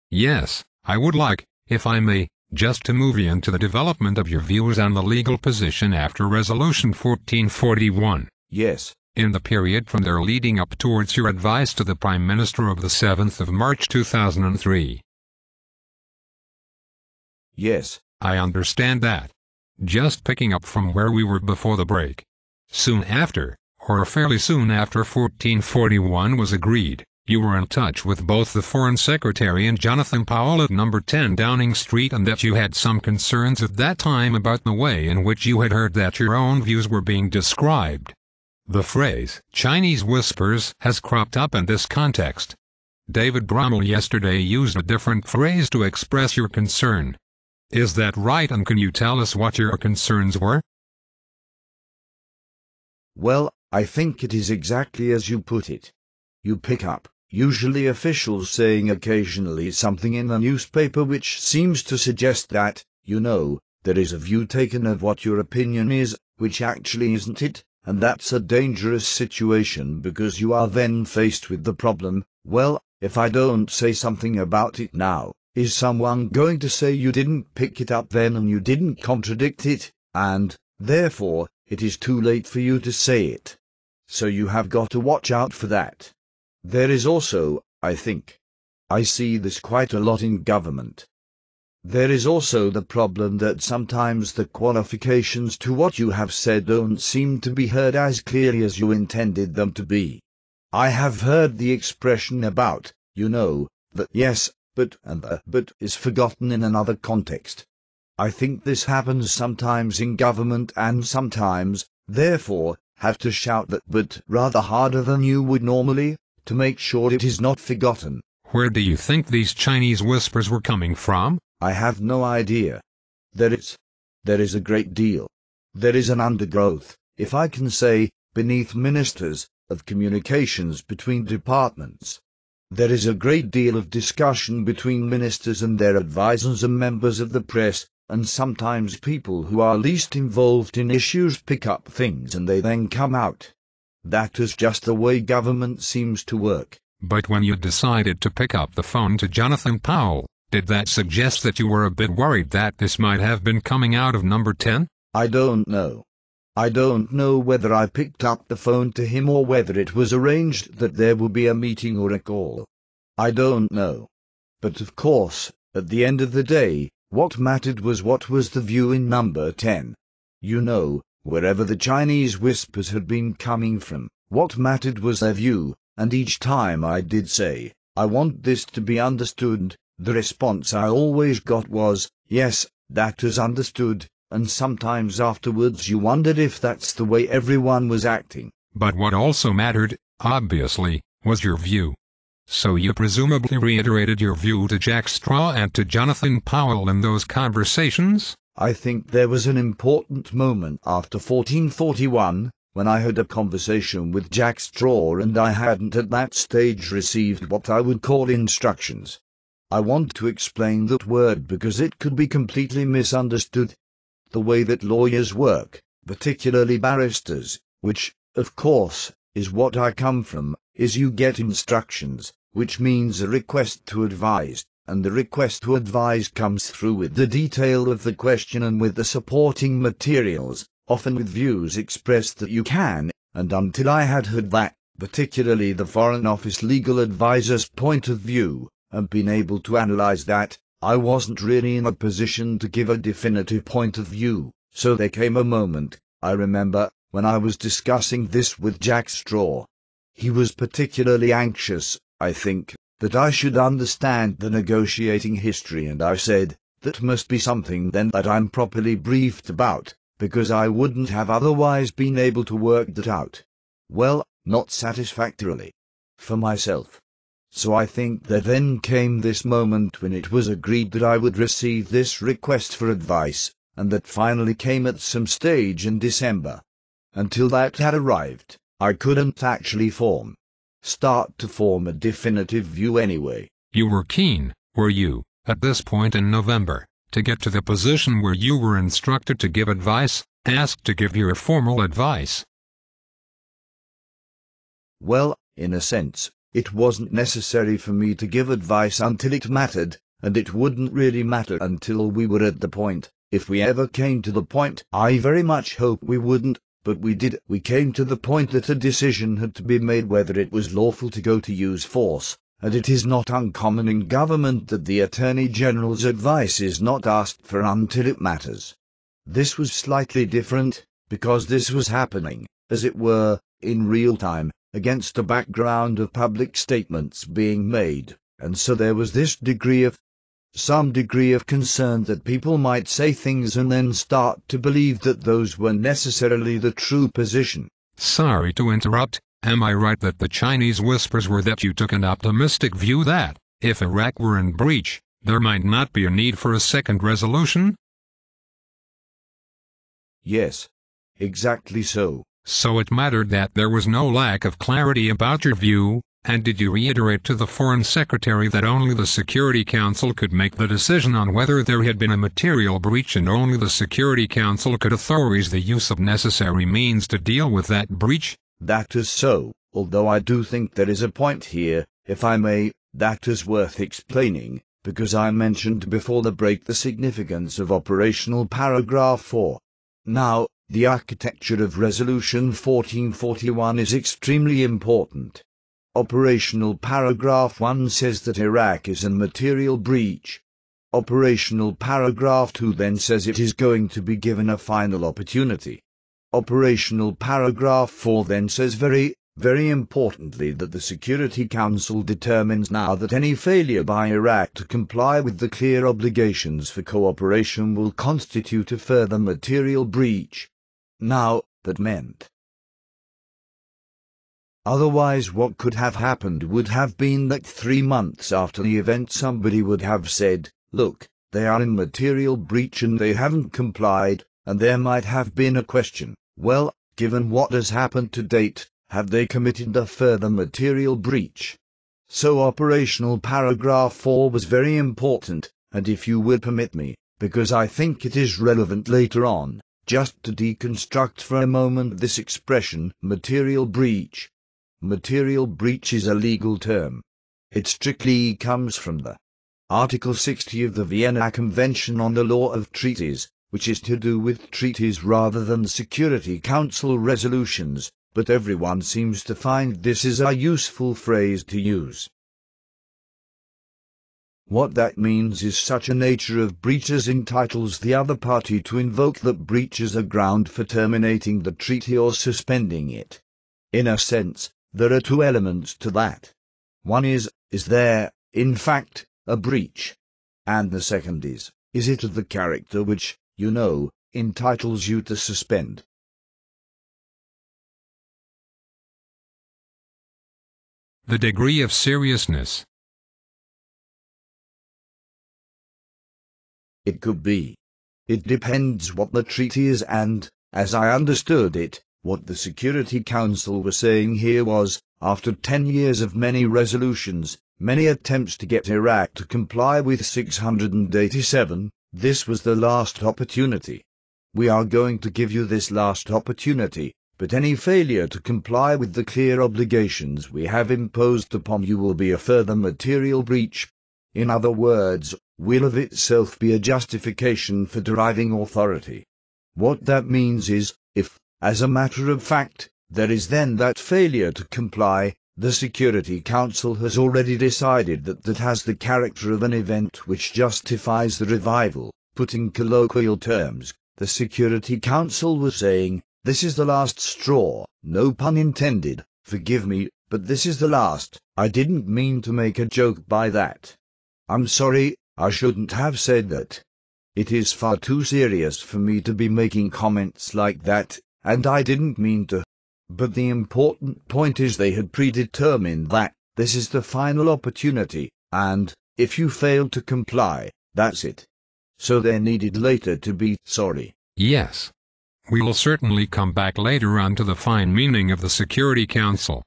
Yes, I would like, if I may, just to move into the development of your views on the legal position after Resolution 1441. Yes. In the period from there leading up towards your advice to the Prime Minister of the 7th of March 2003. Yes. I understand that. Just picking up from where we were before the break. Soon after, or fairly soon after 1441 was agreed, you were in touch with both the Foreign Secretary and Jonathan Powell at number 10 Downing Street, and that you had some concerns at that time about the way in which you had heard that your own views were being described. The phrase, Chinese whispers, has cropped up in this context. David Brummel yesterday used a different phrase to express your concern. Is that right, and can you tell us what your concerns were? Well, I think it is exactly as you put it. You pick up, usually officials saying occasionally something in the newspaper which seems to suggest that, there is a view taken of what your opinion is, which actually isn't it, and that's a dangerous situation because you are then faced with the problem, well, if I don't say something about it now, is someone going to say you didn't pick it up then and you didn't contradict it, and, therefore, it is too late for you to say it. So you have got to watch out for that. There is also, I think, I see this quite a lot in government. There is also the problem that sometimes the qualifications to what you have said don't seem to be heard as clearly as you intended them to be. I have heard the expression about, that yes, but and the but is forgotten in another context. I think this happens sometimes in government and sometimes, therefore, have to shout that but rather harder than you would normally, to make sure it is not forgotten. Where do you think these Chinese whispers were coming from? I have no idea. There is a great deal. There is an undergrowth, if I can say, beneath ministers, of communications between departments. There is a great deal of discussion between ministers and their advisors and members of the press, and sometimes people who are least involved in issues pick up things and they then come out. That is just the way government seems to work. But when you decided to pick up the phone to Jonathan Powell, did that suggest that you were a bit worried that this might have been coming out of number 10? I don't know. I don't know whether I picked up the phone to him or whether it was arranged that there would be a meeting or a call. I don't know. But of course, at the end of the day, what mattered was what was the view in number 10. Wherever the Chinese whispers had been coming from, what mattered was their view, and each time I did say, I want this to be understood, the response I always got was, yes, that is understood, and sometimes afterwards you wondered if that's the way everyone was acting. But what also mattered, obviously, was your view. So you presumably reiterated your view to Jack Straw and to Jonathan Powell in those conversations? I think there was an important moment after 1441, when I had a conversation with Jack Straw and I hadn't at that stage received what I would call instructions. I want to explain that word because it could be completely misunderstood. The way that lawyers work, particularly barristers, which, of course, is what I come from, is you get instructions, which means a request to advise, and the request to advise comes through with the detail of the question and with the supporting materials, often with views expressed that you can, and until I had heard that, particularly the Foreign Office legal advisor's point of view, and been able to analyze that, I wasn't really in a position to give a definitive point of view. So there came a moment, I remember, when I was discussing this with Jack Straw. He was particularly anxious, I think, that I should understand the negotiating history, and I said, that must be something then that I'm properly briefed about, because I wouldn't have otherwise been able to work that out. Well, not satisfactorily. For myself. So I think that then came this moment when it was agreed that I would receive this request for advice, and that finally came at some stage in December. Until that had arrived, I couldn't actually start to form a definitive view anyway. You were keen, were you, at this point in November, to get to the position where you were instructed to give advice, asked to give your formal advice? Well, in a sense, It wasn't necessary for me to give advice until it mattered, and it wouldn't really matter until we were at the point. If we ever came to the point, I very much hope we wouldn't, but we did. We came to the point that a decision had to be made whether it was lawful to go to use force, and it is not uncommon in government that the Attorney General's advice is not asked for until it matters. This was slightly different, because this was happening, as it were, in real time, against a background of public statements being made, and so there was some degree of concern that people might say things and then start to believe that those were necessarily the true position. Sorry to interrupt, am I right that the Chinese whispers were that you took an optimistic view that, if Iraq were in breach, there might not be a need for a second resolution? Yes, exactly so. So it mattered that there was no lack of clarity about your view, and did you reiterate to the Foreign Secretary that only the Security Council could make the decision on whether there had been a material breach and only the Security Council could authorize the use of necessary means to deal with that breach? That is so, although I do think there is a point here, if I may, that is worth explaining, because I mentioned before the break the significance of operational paragraph 4. Now, the architecture of Resolution 1441 is extremely important. Operational paragraph 1 says that Iraq is in material breach. Operational paragraph 2 then says it is going to be given a final opportunity. Operational paragraph 4 then says very importantly that the Security Council determines now that any failure by Iraq to comply with the clear obligations for cooperation will constitute a further material breach. Now, that meant. Otherwise, what could have happened would have been that 3 months after the event somebody would have said, look, they are in material breach and they haven't complied, and there might have been a question, well, given what has happened to date, have they committed a further material breach? So operational paragraph 4 was very important, and if you will permit me, because I think it is relevant later on, just to deconstruct for a moment this expression, material breach. Material breach is a legal term. It strictly comes from the Article 60 of the Vienna Convention on the Law of Treaties, which is to do with treaties rather than Security Council resolutions, but everyone seems to find this is a useful phrase to use. What that means is such a nature of breach as entitles the other party to invoke that breach as a ground for terminating the treaty or suspending it. In a sense, there are two elements to that. One is there, in fact, a breach? And the second is it of the character which, you know, entitles you to suspend? The degree of seriousness. It could be. It depends what the treaty is and, as I understood it, what the Security Council was saying here was, after 10 years of many resolutions, many attempts to get Iraq to comply with 687, this was the last opportunity. We are going to give you this last opportunity, but any failure to comply with the clear obligations we have imposed upon you will be a further material breach. In other words, will of itself be a justification for deriving authority. What that means is, if, as a matter of fact, there is then that failure to comply, the Security Council has already decided that that has the character of an event which justifies the revival. Put in colloquial terms, the Security Council was saying, this is the last straw, no pun intended, forgive me, but this is the last. I didn't mean to make a joke by that. I'm sorry, I shouldn't have said that. It is far too serious for me to be making comments like that, and I didn't mean to. But the important point is they had predetermined that this is the final opportunity, and, if you fail to comply, that's it. So there needed later to be sorry. Yes. We will certainly come back later on to the fine meaning of the Security Council.